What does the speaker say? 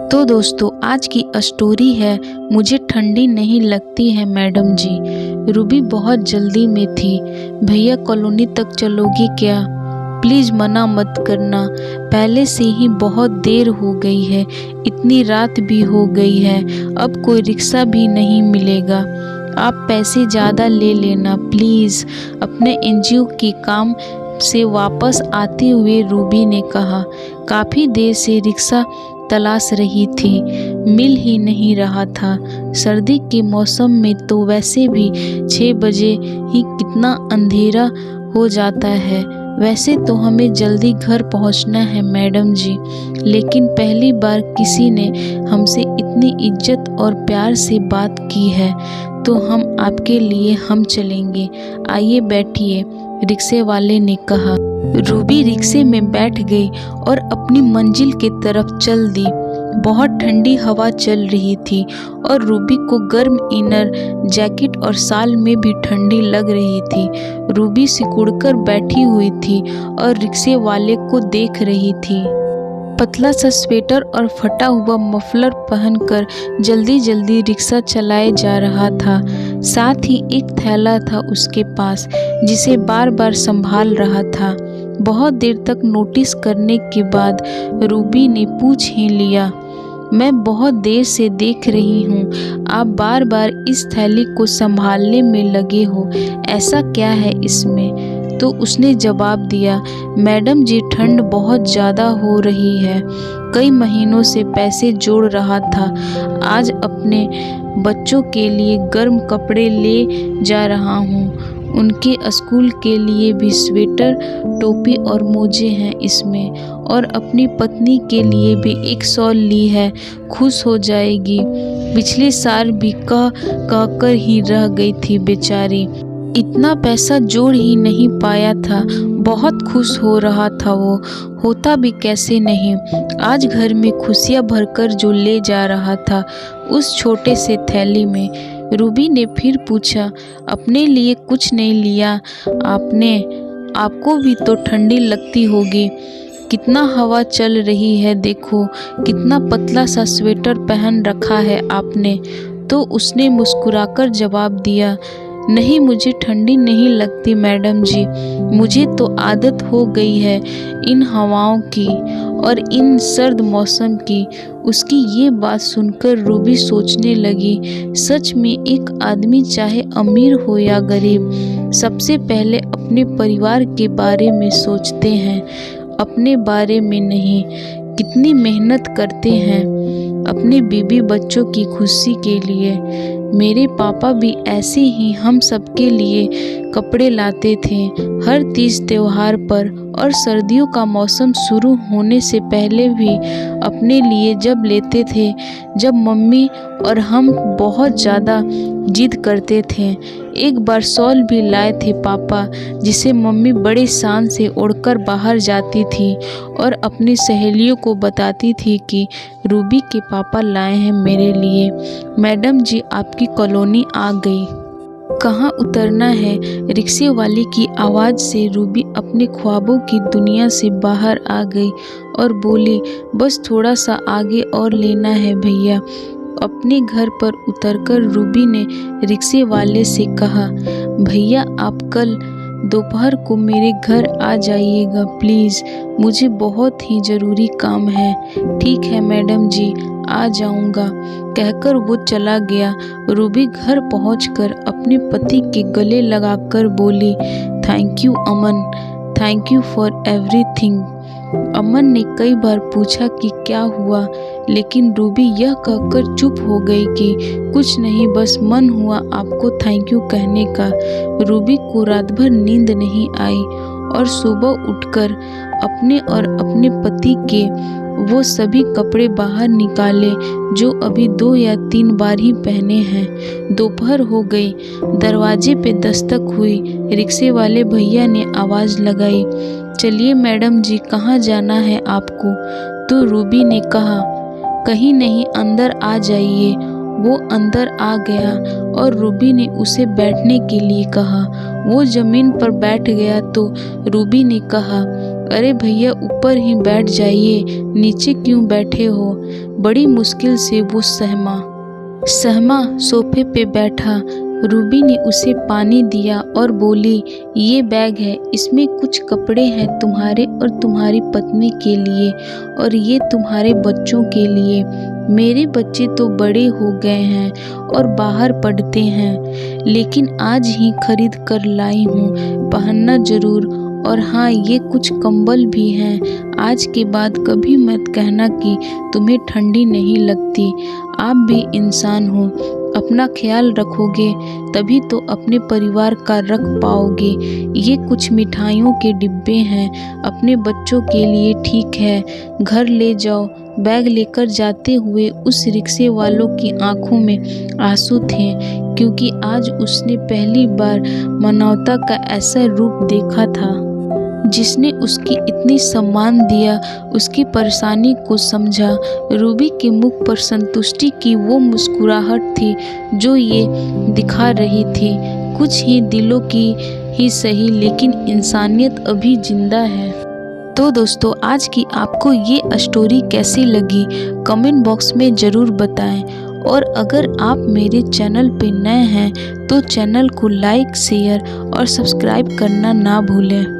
तो दोस्तों आज की स्टोरी है मुझे ठंडी नहीं लगती है मैडम जी। रूबी बहुत जल्दी में थी। भैया कॉलोनी तक चलोगी क्या? प्लीज़ मना मत करना, पहले से ही बहुत देर हो गई है, इतनी रात भी हो गई है, अब कोई रिक्शा भी नहीं मिलेगा। आप पैसे ज़्यादा ले लेना प्लीज़। अपने एनजीओ के काम से वापस आते हुए रूबी ने कहा। काफ़ी देर से रिक्शा तलाश रही थी, मिल ही नहीं रहा था। सर्दी के मौसम में तो वैसे भी 6 बजे ही कितना अंधेरा हो जाता है। वैसे तो हमें जल्दी घर पहुंचना है मैडम जी, लेकिन पहली बार किसी ने हमसे इतनी इज्जत और प्यार से बात की है, तो हम आपके लिए हम चलेंगे, आइए बैठिए, रिक्शे वाले ने कहा। रूबी रिक्शे में बैठ गई और अपनी मंजिल की तरफ चल दी। बहुत ठंडी हवा चल रही थी और रूबी को गर्म इनर जैकेट और साल में भी ठंडी लग रही थी। रूबी सिकुड़कर बैठी हुई थी और रिक्शे वाले को देख रही थी। पतला सा स्वेटर और फटा हुआ मफलर पहनकर जल्दी जल्दी रिक्शा चलाए जा रहा था। साथ ही एक थैला था उसके पास, जिसे बार बार संभाल रहा था। बहुत देर तक नोटिस करने के बाद रूबी ने पूछ ही लिया, मैं बहुत देर से देख रही हूँ, आप बार बार इस थैली को संभालने में लगे हो, ऐसा क्या है इसमें? तो उसने जवाब दिया, मैडम जी ठंड बहुत ज़्यादा हो रही है, कई महीनों से पैसे जोड़ रहा था, आज अपने बच्चों के लिए गर्म कपड़े ले जा रहा हूँ, उनके स्कूल के लिए भी स्वेटर, टोपी और मोजे हैं इसमें, और अपनी पत्नी के लिए भी एक शॉल ली है, खुश हो जाएगी। पिछले साल भी कह कर ही रह गई थी बेचारी, इतना पैसा जोड़ ही नहीं पाया था, बहुत खुश हो रहा था वो, होता भी कैसे नहीं। आज घर में खुशियाँ भरकर जो ले जा रहा था उस छोटे से थैली में। रूबी ने फिर पूछा, अपने लिए कुछ नहीं लिया आपने? आपको भी तो ठंडी लगती होगी, कितना हवा चल रही है, देखो कितना पतला सा स्वेटर पहन रखा है आपने। तो उसने मुस्कुराकर जवाब दिया, नहीं मुझे ठंडी नहीं लगती मैडम जी, मुझे तो आदत हो गई है इन हवाओं की और इन सर्द मौसम की। उसकी ये बात सुनकर रूबी सोचने लगी, सच में एक आदमी चाहे अमीर हो या गरीब, सबसे पहले अपने परिवार के बारे में सोचते हैं, अपने बारे में नहीं। कितनी मेहनत करते हैं अपने बीबी बच्चों की खुशी के लिए। मेरे पापा भी ऐसे ही हम सबके लिए कपड़े लाते थे हर तीज त्योहार पर, और सर्दियों का मौसम शुरू होने से पहले भी अपने लिए जब लेते थे, जब मम्मी और हम बहुत ज़्यादा जिद करते थे। एक बार शॉल भी लाए थे पापा, जिसे मम्मी बड़े शान से ओढ़कर बाहर जाती थी और अपनी सहेलियों को बताती थी कि रूबी के पापा लाए हैं मेरे लिए। मैडम जी आपकी कॉलोनी आ गई, कहाँ उतरना है? रिक्शे वाले की आवाज़ से रूबी अपने ख्वाबों की दुनिया से बाहर आ गई और बोली, बस थोड़ा सा आगे और लेना है भैया। अपने घर पर उतरकर रूबी ने रिक्शे वाले से कहा, भैया आप कल दोपहर को मेरे घर आ जाइएगा प्लीज़, मुझे बहुत ही ज़रूरी काम है। ठीक है मैडम जी, आ जाऊंगा, कहकर वो चला गया। रूबी घर पहुंचकर अपने पति के गले लगाकर बोली, thank you Aman, thank you for everything. Aman ने कई बार पूछा कि क्या हुआ, लेकिन रूबी यह कहकर चुप हो गई कि कुछ नहीं, बस मन हुआ आपको थैंक यू कहने का। रूबी को रात भर नींद नहीं आई और सुबह उठकर अपने और अपने पति के वो सभी कपड़े बाहर निकाले जो अभी 2 या 3 बार ही पहने हैं। दोपहर हो गई, दरवाजे पे दस्तक हुई। रिक्शे वाले भैया ने आवाज़ लगाई, चलिए मैडम जी, कहाँ जाना है आपको? तो रूबी ने कहा, कहीं नहीं, अंदर आ जाइए। वो अंदर आ गया और रूबी ने उसे बैठने के लिए कहा। वो ज़मीन पर बैठ गया तो रूबी ने कहा, अरे भैया ऊपर ही बैठ जाइए, नीचे क्यों बैठे हो? बड़ी मुश्किल से वो सहमा सोफे पे बैठा। रूबी ने उसे पानी दिया और बोली, ये बैग है, इसमें कुछ कपड़े हैं तुम्हारे और तुम्हारी पत्नी के लिए, और ये तुम्हारे बच्चों के लिए। मेरे बच्चे तो बड़े हो गए हैं और बाहर पढ़ते हैं, लेकिन आज ही खरीद कर लाई हूँ, पहनना ज़रूर। और हाँ, ये कुछ कंबल भी हैं। आज के बाद कभी मत कहना कि तुम्हें ठंडी नहीं लगती। आप भी इंसान हो, अपना ख्याल रखोगे तभी तो अपने परिवार का रख पाओगे। ये कुछ मिठाइयों के डिब्बे हैं, अपने बच्चों के लिए, ठीक है? घर ले जाओ। बैग लेकर जाते हुए उस रिक्शे वालों की आंखों में आंसू थे, क्योंकि आज उसने पहली बार मानवता का ऐसा रूप देखा था जिसने उसकी इतनी सम्मान दिया, उसकी परेशानी को समझा। रूबी के मुख पर संतुष्टि की वो मुस्कुराहट थी जो ये दिखा रही थी, कुछ ही दिलों की ही सही, लेकिन इंसानियत अभी जिंदा है। तो दोस्तों, आज की आपको ये स्टोरी कैसी लगी कमेंट बॉक्स में ज़रूर बताएं। और अगर आप मेरे चैनल पे नए हैं तो चैनल को लाइक, शेयर और सब्सक्राइब करना ना भूलें।